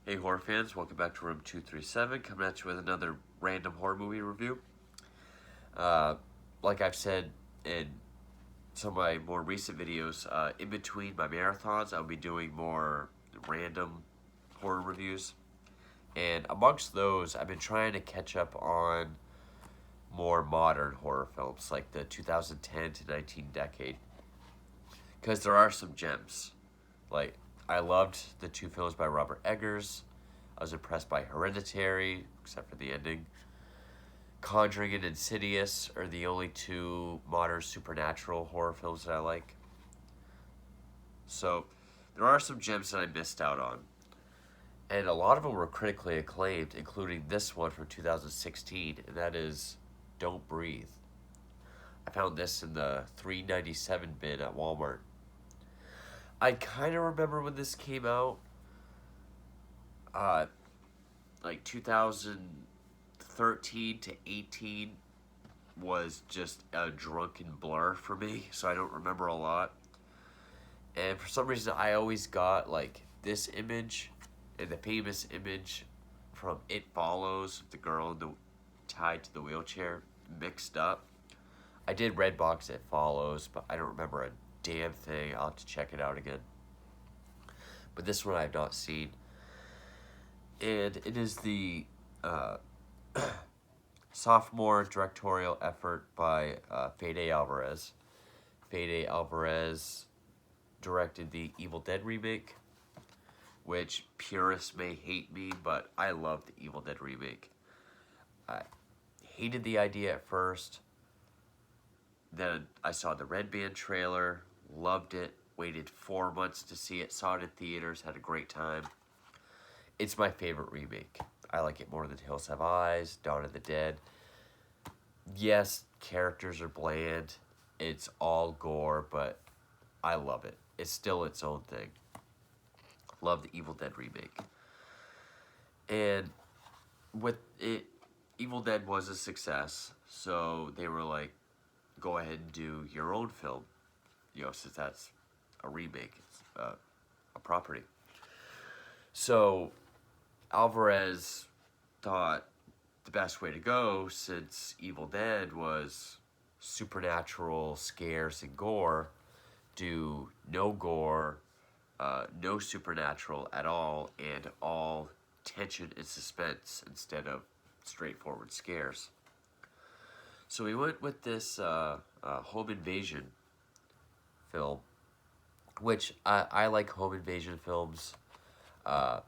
Hey horror fans, welcome back to Room 237, coming at you with another random horror movie review. Uh, like I've said in some of my more recent videos, in between my marathons, I'll be doing more random horror reviews. And amongst those, I've been trying to catch up on more modern horror films, like the 2010 to 19 decade. Because there are some gems. Like, I loved the two films by Robert Eggers. I was impressed by Hereditary, except for the ending. Conjuring and Insidious are the only two modern supernatural horror films that I like. So, there are some gems that I missed out on. And a lot of them were critically acclaimed, including this one from 2016, and that is Don't Breathe. I found this in the $3.97 bin at Walmart. I kind of remember when this came out, uh, like 2013 to 18 was just a drunken blur for me, so I don't remember a lot. And for some reason, I always got like this image and the famous image from It Follows, the girl tied to the wheelchair, mixed up. I did Redbox It Follows, but I don't remember a damn thing. I'll have to check it out again. But this one I have not seen. And it is the sophomore directorial effort by Fede Alvarez. Fede Alvarez directed the Evil Dead remake, which purists may hate me, but I love the Evil Dead remake. I hated the idea at first. Then I saw the Red Band trailer, loved it, waited 4 months to see it, saw it in theaters, had a great time. It's my favorite remake. I like it more than Hills Have Eyes, Dawn of the Dead. Yes, characters are bland. It's all gore, but I love it. It's still its own thing. Love the Evil Dead remake. And with it, Evil Dead was a success, so they were like, go ahead and do your own film, since that's a remake, it's a property. So Alvarez thought the best way to go, since Evil Dead was supernatural scares and gore, do no gore, no supernatural at all, and all tension and suspense instead of straightforward scares. So we went with this home invasion film, which I like home invasion films. I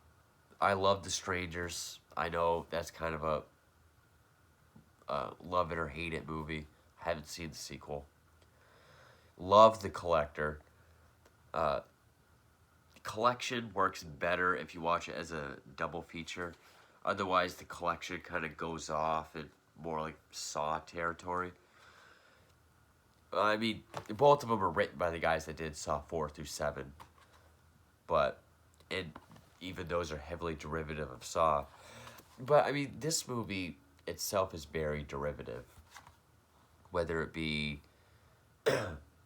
love The Strangers. I know that's kind of a love it or hate it movie. Haven't seen the sequel. Love The Collector. Collection works better if you watch it as a double feature. Otherwise, The Collection kind of goes off in more like Saw territory. I mean, both of them are written by the guys that did Saw 4 through 7. And even those are heavily derivative of Saw. But, I mean, this movie itself is very derivative. Whether it be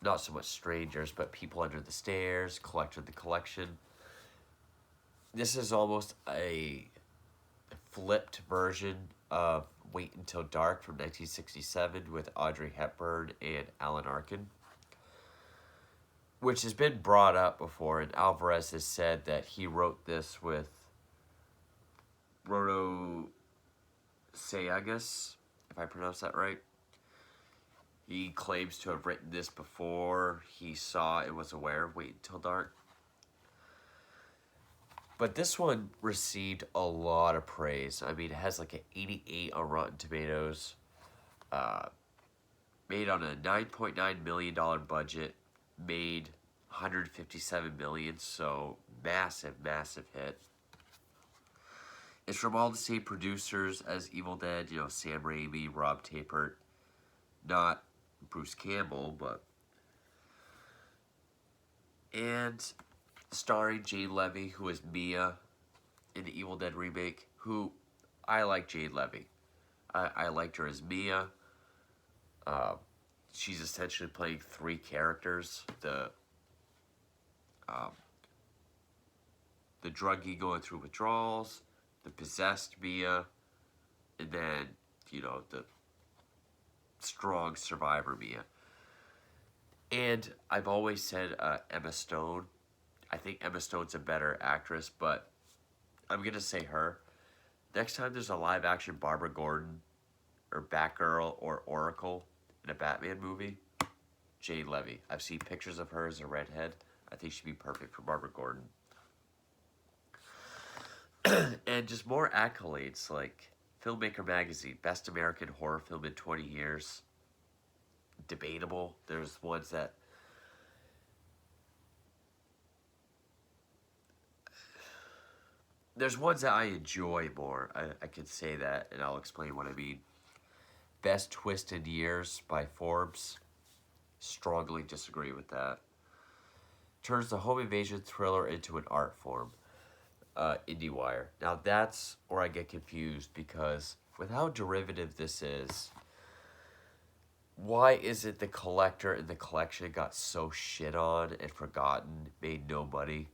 not so much Strangers, but People Under the Stairs, Collector the Collection. This is almost a flipped version of Wait Until Dark from 1967 with Audrey Hepburn and Alan Arkin, which has been brought up before, and Alvarez has said that he wrote this with Rodo Sayagas, if I pronounce that right. He claims to have written this before he saw and was aware of Wait Until Dark. But this one received a lot of praise. I mean, it has like an 88 on Rotten Tomatoes. Made on a $9.9 million budget. Made $157 million, so massive, massive hit. It's from all the same producers as Evil Dead, Sam Raimi, Rob Tapert. Not Bruce Campbell, but... And starring Jane Levy, who is Mia in the Evil Dead remake, who I like Jane Levy. I liked her as Mia. She's essentially playing three characters. The the druggie going through withdrawals, the possessed Mia, and then, you know, the strong survivor Mia. And I've always said Emma Stone. I think Emma Stone's a better actress, but I'm going to say her. Next time there's a live action Barbara Gordon or Batgirl or Oracle in a Batman movie, Jane Levy. I've seen pictures of her as a redhead. I think she'd be perfect for Barbara Gordon. And just more accolades, like Filmmaker Magazine, Best American Horror Film in 20 Years. Debatable. There's ones that I enjoy more. I could say that, and I'll explain what I mean. Best Twisted Years by Forbes. Strongly disagree with that. Turns the home invasion thriller into an art form. IndieWire. Now that's where I get confused, because with how derivative this is, why is it The Collector and The Collection got so shit on and forgotten, made no money?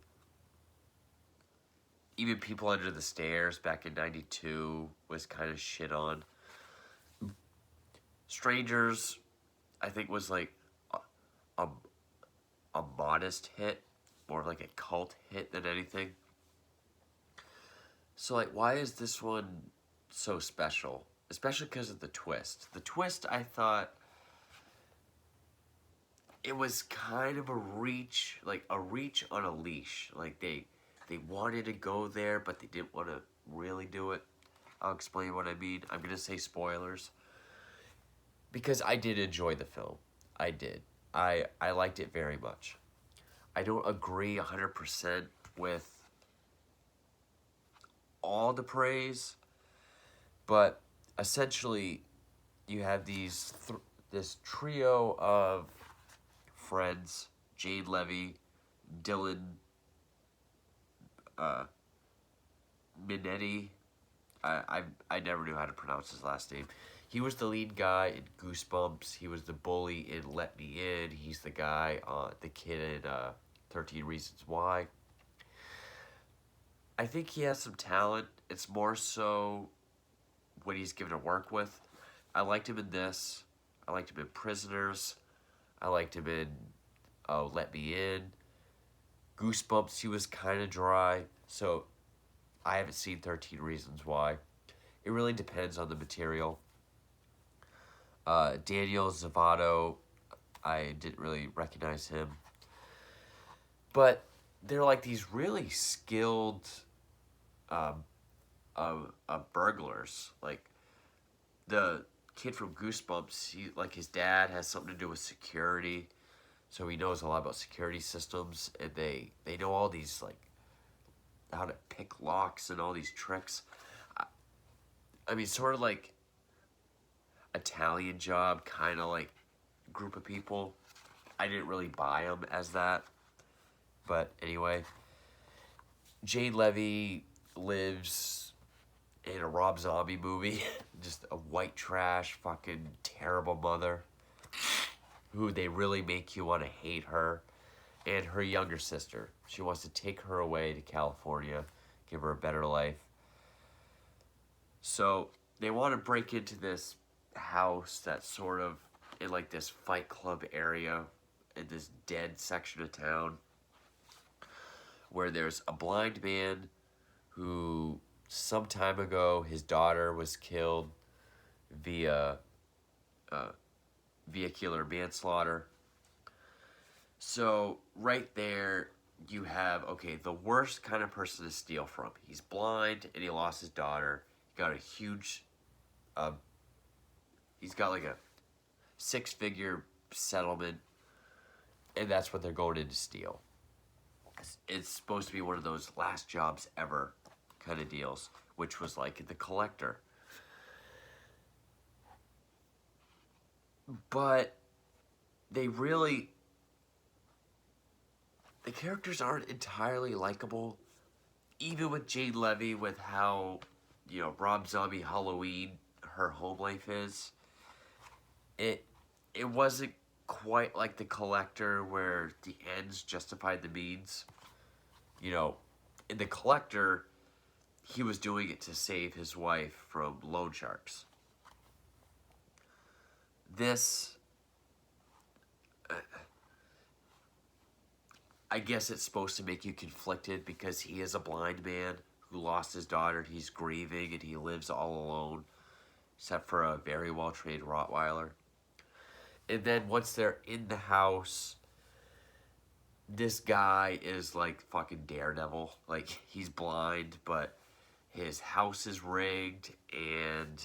Even People Under the Stairs back in 92 was kind of shit on. Strangers, I think, was like a modest hit, more of like a cult hit than anything. So, like, why is this one so special? Especially because of the twist. The twist, I thought, it was kind of a reach on a leash. Like, they wanted to go there, but they didn't want to really do it. I'll explain what I mean. I'm going to say spoilers. Because I did enjoy the film. I did. I liked it very much. I don't agree 100% with all the praise, but essentially you have this trio of friends: Jane Levy, Dylan Minetti. I never knew how to pronounce his last name. He was the lead guy in Goosebumps. He was the bully in Let Me In. He's the guy, the kid in 13 Reasons Why. I think he has some talent. It's more so what he's given to work with. I liked him in this. I liked him in Prisoners. I liked him in Let Me In. Goosebumps, he was kind of dry. So I haven't seen 13 Reasons Why. It really depends on the material. Daniel Zavato, I didn't really recognize him. But they're like these really skilled burglars. Like, the kid from Goosebumps, his dad has something to do with security, so he knows a lot about security systems, and they know all these, like, how to pick locks and all these tricks. I mean, sort of like Italian Job, kind of like group of people. I didn't really buy them as that. But anyway, Jane Levy lives in a Rob Zombie movie. Just a white trash, fucking terrible mother who they really make you want to hate her. And her younger sister. She wants to take her away to California, give her a better life. So they want to break into this house that's sort of in like this Fight Club area in this dead section of town, where there's a blind man who some time ago his daughter was killed via vehicular manslaughter. So right there you have, okay, the worst kind of person to steal from. He's blind and he lost his daughter. He got a huge he's got like a 6-figure settlement, and that's what they're going in to steal. It's supposed to be one of those last jobs ever kind of deals, which was like The Collector. But the characters aren't entirely likable, even with Jane Levy, with how, Rob Zombie Halloween, her home life is. It wasn't quite like The Collector, where the ends justified the means. In The Collector, he was doing it to save his wife from loan sharks. This, I guess it's supposed to make you conflicted because he is a blind man who lost his daughter and he's grieving and he lives all alone, except for a very well-trained Rottweiler. And then once they're in the house, this guy is like fucking Daredevil. Like, he's blind, but his house is rigged, and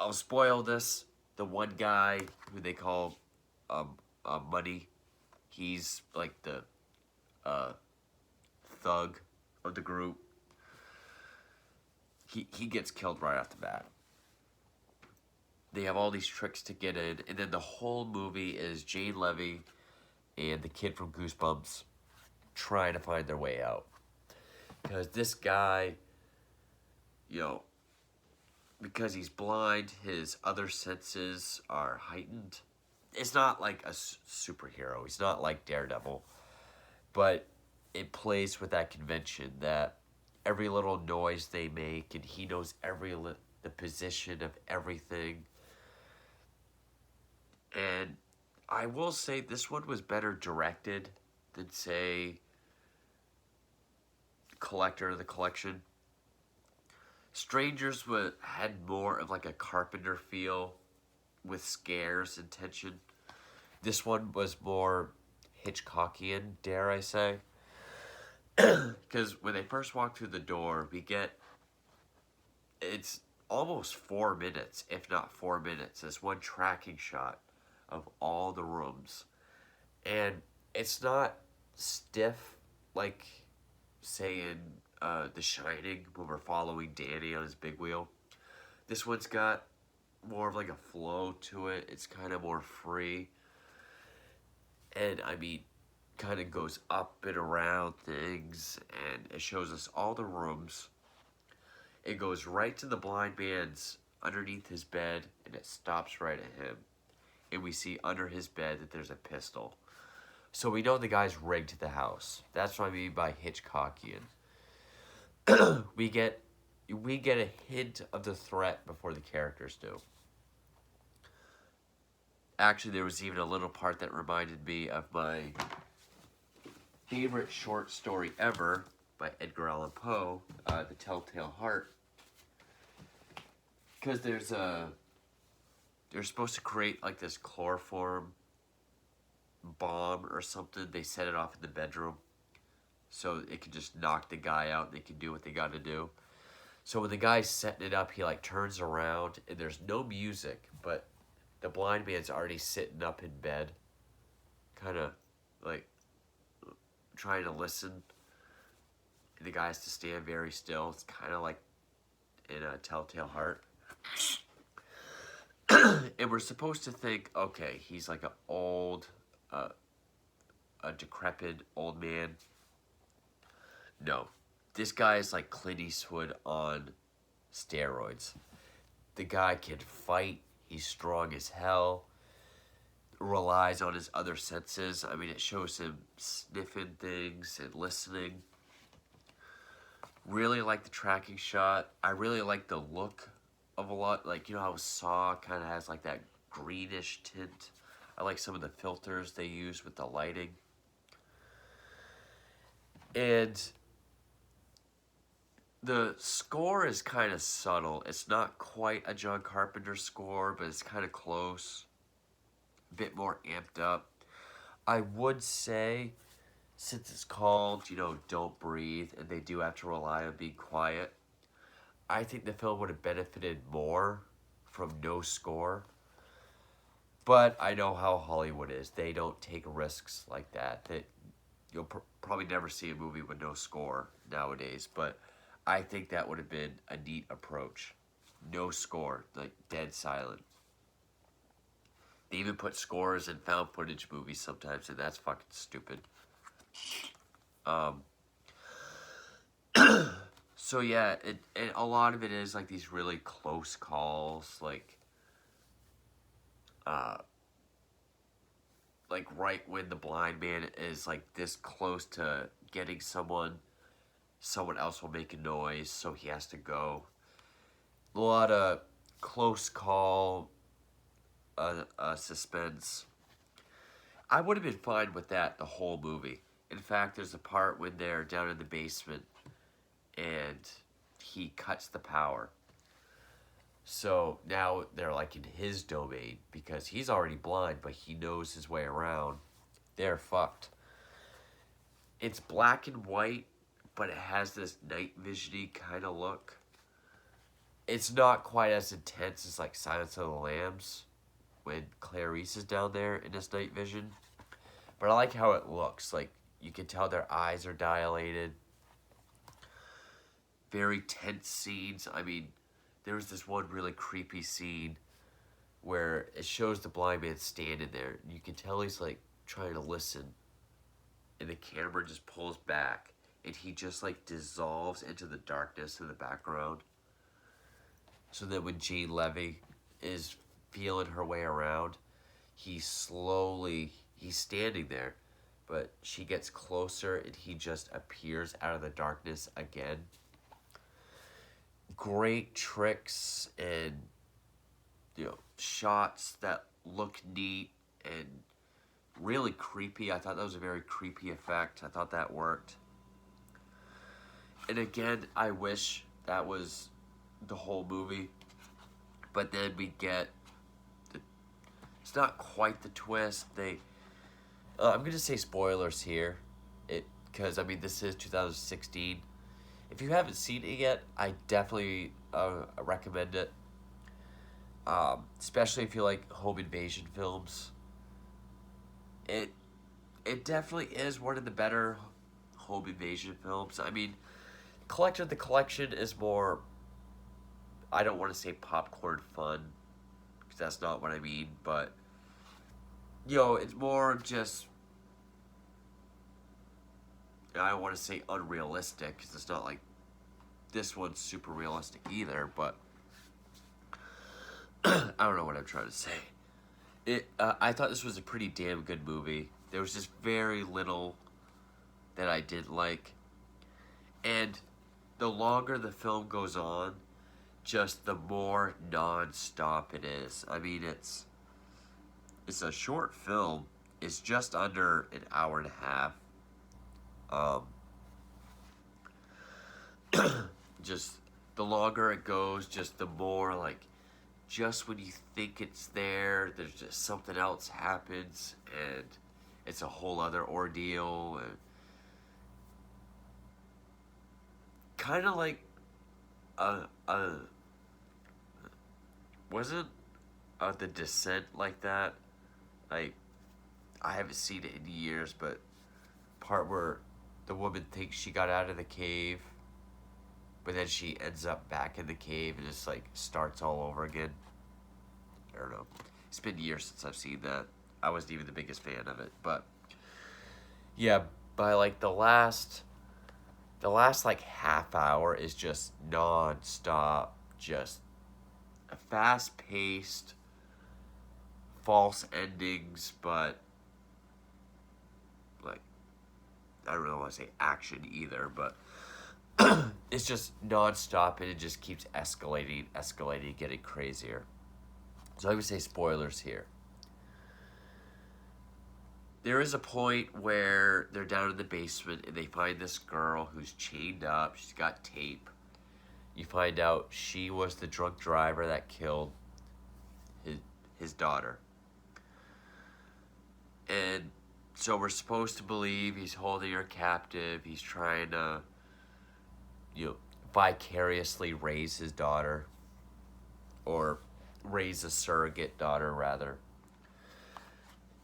I'll spoil this. The one guy who they call Money, he's like the thug of the group. He gets killed right off the bat. They have all these tricks to get in, and then the whole movie is Jane Levy and the kid from Goosebumps trying to find their way out. Because this guy, you know, because he's blind, his other senses are heightened. It's not like a superhero. He's not like Daredevil. But it plays with that convention that every little noise they make, and he knows the position of everything. And I will say this one was better directed than, say, Collector of the Collection. Strangers had more of like a Carpenter feel with scares and tension. This one was more Hitchcockian, dare I say. Because when they first walk through the door, it's almost 4 minutes, if not 4 minutes. This one tracking shot of all the rooms. And it's not stiff like, say, in The Shining, when we're following Danny on his big wheel. This one's got more of like a flow to it. It's kind of more free. And I mean, kind of goes up and around things, and it shows us all the rooms. It goes right to the blind man's underneath his bed, and it stops right at him. And we see under his bed that there's a pistol. So we know the guy's rigged the house. That's what I mean by Hitchcockian. we get a hint of the threat before the characters do. Actually, there was even a little part that reminded me of my favorite short story ever by Edgar Allan Poe, The Telltale Heart. Because they're supposed to create like this chloroform bomb or something. They set it off in the bedroom so it can just knock the guy out and they can do what they got to do. So when the guy's setting it up, he like turns around and there's no music, but the blind man's already sitting up in bed, kind of like trying to listen. And the guy has to stand very still. It's kind of like in a Telltale Heart. And we're supposed to think, okay, he's like an old, a decrepit old man. No, this guy is like Clint Eastwood on steroids. The guy can fight. He's strong as hell. Relies on his other senses. I mean, it shows him sniffing things and listening. Really like the tracking shot. I really like the look of a lot. Like, you know how Saw kind of has like that greenish tint. I like some of the filters they use with the lighting. And the score is kind of subtle. It's not quite a John Carpenter score, but it's kind of close. A bit more amped up. I would say, since it's called, you know, Don't Breathe, and they do have to rely on being quiet, I think the film would have benefited more from no score. But I know how Hollywood is. They don't take risks like that. You'll probably never see a movie with no score nowadays, but I think that would have been a neat approach. No score, like dead silent. They even put scores in found footage movies sometimes, and that's fucking stupid. So yeah, and a lot of it is like these really close calls, like right when the blind man is like this close to getting someone else will make a noise, so he has to go. A lot of close call, suspense. I would have been fine with that the whole movie. In fact, there's a part when they're down in the basement and he cuts the power. So now they're like in his domain because he's already blind, but he knows his way around. They're fucked. It's black and white, but it has this night visiony kind of look. It's not quite as intense as like Silence of the Lambs when Clarice is down there in his night vision. But I like how it looks. Like, you can tell their eyes are dilated. Very tense scenes. I mean, there was this one really creepy scene where it shows the blind man standing there. You can tell he's like trying to listen. And the camera just pulls back. And he just like dissolves into the darkness in the background. So that when Jean Levy is feeling her way around, he's standing there, but she gets closer and he just appears out of the darkness again. Great tricks and, shots that look neat and really creepy. I thought that was a very creepy effect. I thought that worked. And again, I wish that was the whole movie, but then we get it's not quite the twist. I'm gonna say spoilers here, because I mean this is 2016. If you haven't seen it yet, I definitely recommend it. Especially if you like home invasion films. It definitely is one of the better home invasion films. I mean, Collector the Collection is more, I don't want to say popcorn fun, because that's not what I mean, but, it's more just, I don't want to say unrealistic, because it's not like this one's super realistic either, but I don't know what I'm trying to say. I thought this was a pretty damn good movie. There was just very little that I didn't like, and the longer the film goes on, just the more non-stop it is. I mean, it's a short film. It's just under an hour and a half. Just the longer it goes, just the more like, just when you think it's there, there's just something else happens, and it's a whole other ordeal. And kind of like wasn't The Descent like that? Like, I haven't seen it in years, but part where the woman thinks she got out of the cave, but then she ends up back in the cave and just like starts all over again. I don't know. It's been years since I've seen that. I wasn't even the biggest fan of it, but yeah, by like the last like half hour is just non-stop, just a fast-paced, false endings, but like, I don't really want to say action either, but it's just non-stop and it just keeps escalating, getting crazier. So I would say spoilers here. There is a point where they're down in the basement and they find this girl who's chained up. She's got tape. You find out she was the drunk driver that killed his daughter. And so we're supposed to believe he's holding her captive. He's trying to, vicariously raise his daughter. Or raise a surrogate daughter, rather.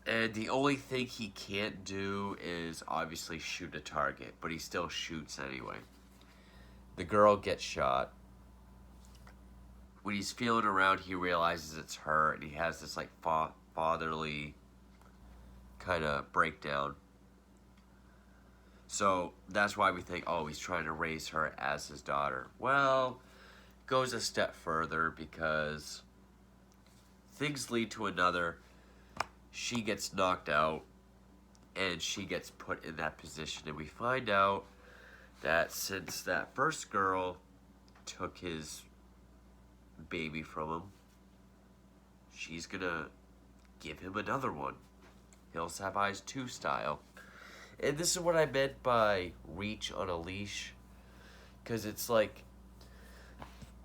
And the only thing he can't do is obviously shoot a target, but he still shoots anyway. The girl gets shot. When he's feeling around, he realizes it's her, and he has this like fatherly kind of breakdown. So that's why we think, oh, he's trying to raise her as his daughter. Well, goes a step further because things lead to another. She gets knocked out, and she gets put in that position. And we find out that since that first girl took his baby from him, she's gonna give him another one. Hills Have Eyes 2 style. And this is what I meant by reach on a leash. Because it's like,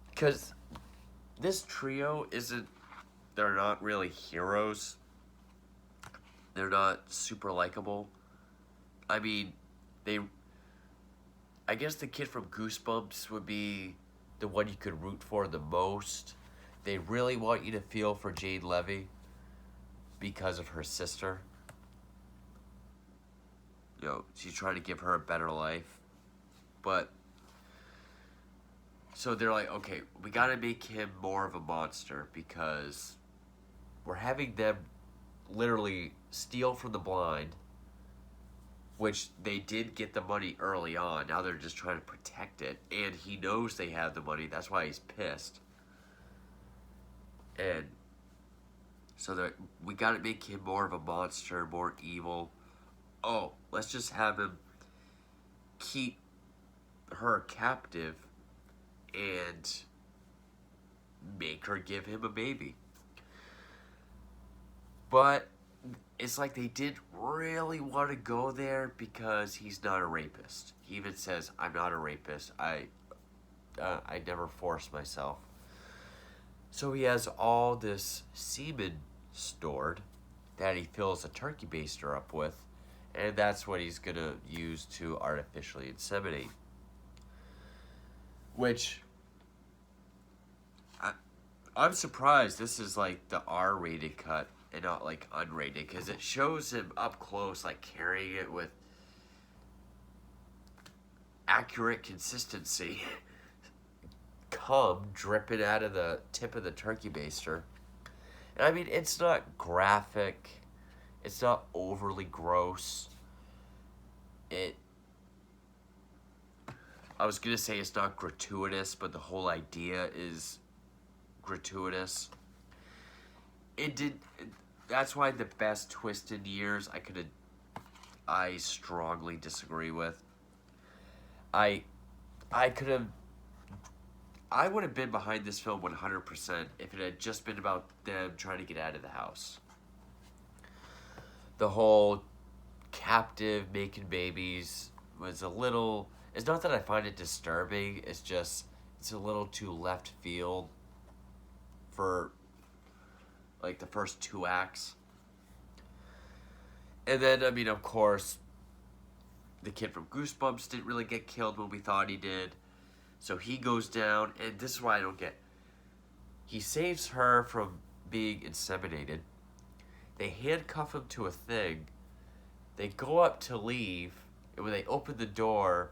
because this trio isn't, they're not really heroes. They're not super likable. I mean, I guess the kid from Goosebumps would be the one you could root for the most. They really want you to feel for Jane Levy because of her sister. You know, she's trying to give her a better life. But, so they're like, okay, we gotta make him more of a monster because we're having them literally steal from the blind, which they did get the money early on. Now they're just trying to protect it. And he knows they have the money. That's why he's pissed. And so we got to make him more of a monster, more evil. Oh, let's just have him keep her captive and make her give him a baby. But it's like they didn't really want to go there because he's not a rapist. He even says, I'm not a rapist. I never forced myself. So he has all this semen stored that he fills a turkey baster up with, and that's what he's going to use to artificially inseminate. Which, I'm surprised this is like the R-rated cut and not like unrated, because it shows him up close like carrying it with accurate consistency. Cum dripping out of the tip of the turkey baster. And I mean, it's not graphic, it's not overly gross. I was gonna say it's not gratuitous, but the whole idea is gratuitous. That's why the best twisted years I strongly disagree with. I would have been behind this film 100% if it had just been about them trying to get out of the house. The whole captive making babies was a little, it's not that I find it disturbing, it's just, it's a little too left field for like the first 2 acts. And then, I mean, of course, the kid from Goosebumps didn't really get killed when we thought he did. So he goes down, and this is why I don't get. He saves her from being inseminated. They handcuff him to a thing. They go up to leave, and when they open the door,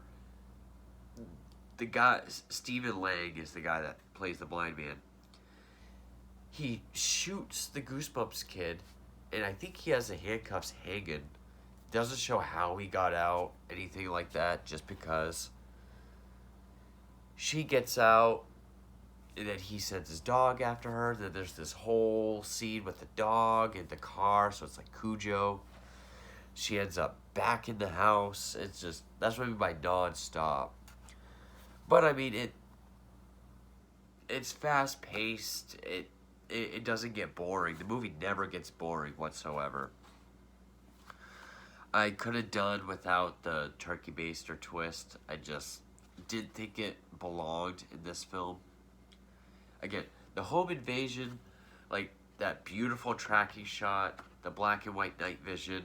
the guy, Stephen Lang is the guy that plays the blind man. He shoots the Goosebumps kid, and I think he has the handcuffs hanging. Doesn't show how he got out, anything like that, just because. She gets out, and then he sends his dog after her. Then there's this whole scene with the dog in the car, so it's like Cujo. She ends up back in the house. It's just, that's what I mean by non-stop. But I mean, it's fast-paced. It doesn't get boring. The movie never gets boring whatsoever. I could have done without the turkey baster twist. I just didn't think it belonged in this film. Again, the home invasion, like that beautiful tracking shot, the black and white night vision,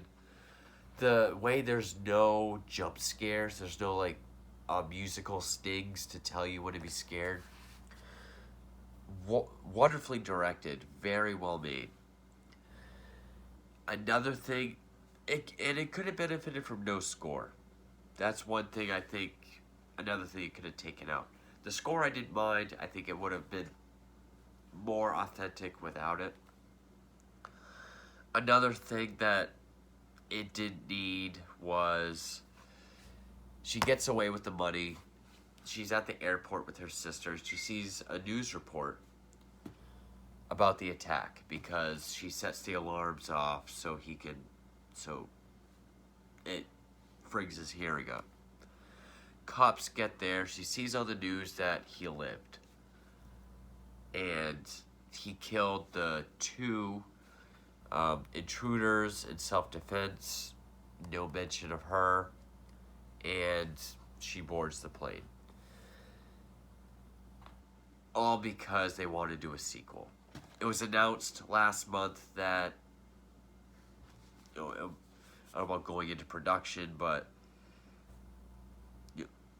the way there's no jump scares, there's no like musical stings to tell you when to be scared. Wonderfully directed, very well made. Another thing, it could have benefited from no score. That's one thing I think. Another thing it could have taken out. The score I didn't mind. I think it would have been more authentic without it. Another thing that it didn't need was she gets away with the money. She's at the airport with her sister. She sees a news report about the attack because she sets the alarms off so it freaks his hearing up. Cops get there. She sees on the news that he lived. And he killed the two intruders in self-defense. No mention of her. And she boards the plane. All because they want to do a sequel. It was announced last month that, I don't know about going into production, but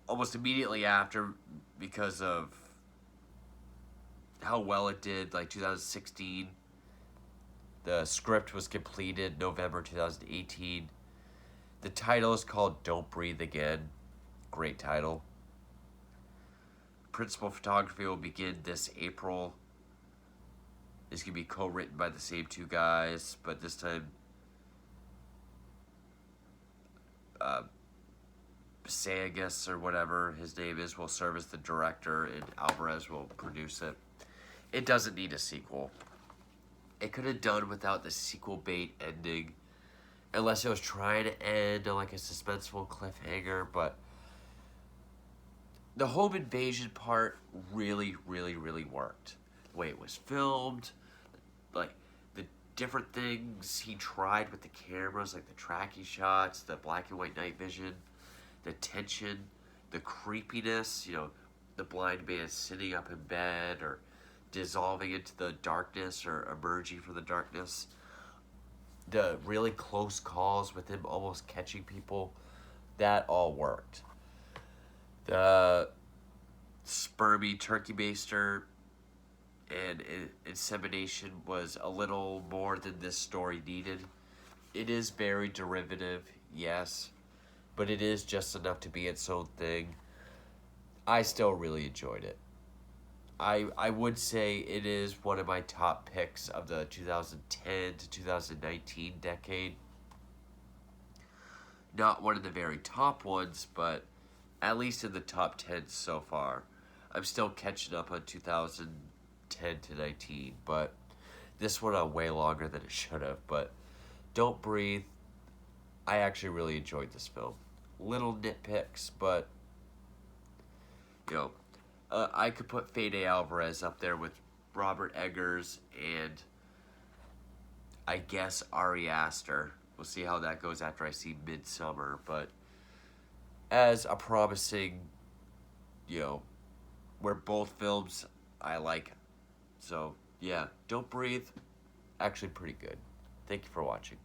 almost immediately after, because of how well it did, like 2016, the script was completed November 2018. The title is called Don't Breathe Again. Great title. Principal photography will begin this April. It's going to be co-written by the same two guys, but this time Sagas or whatever his name is will serve as the director, and Alvarez will produce it. It doesn't need a sequel. It could have done without the sequel bait ending, unless it was trying to end on like a suspenseful cliffhanger, but the home invasion part really, really, really worked. The way it was filmed, like the different things he tried with the cameras, like the tracking shots, the black and white night vision, the tension, the creepiness, the blind man sitting up in bed or dissolving into the darkness or emerging from the darkness. The really close calls with him almost catching people, that all worked. The spermy turkey baster and insemination was a little more than this story needed. It is very derivative, yes, but it is just enough to be its own thing. I still really enjoyed it. I would say it is one of my top picks of the 2010 to 2019 decade. Not one of the very top ones, but at least in the top 10 so far. I'm still catching up on 2010 to 19, but this went on way longer than it should have. But Don't Breathe, I actually really enjoyed this film. Little nitpicks, but I could put Fede Alvarez up there with Robert Eggers and I guess Ari Aster. We'll see how that goes after I see Midsummer, but as a promising, where both films I like. So, yeah, Don't Breathe, actually pretty good. Thank you for watching.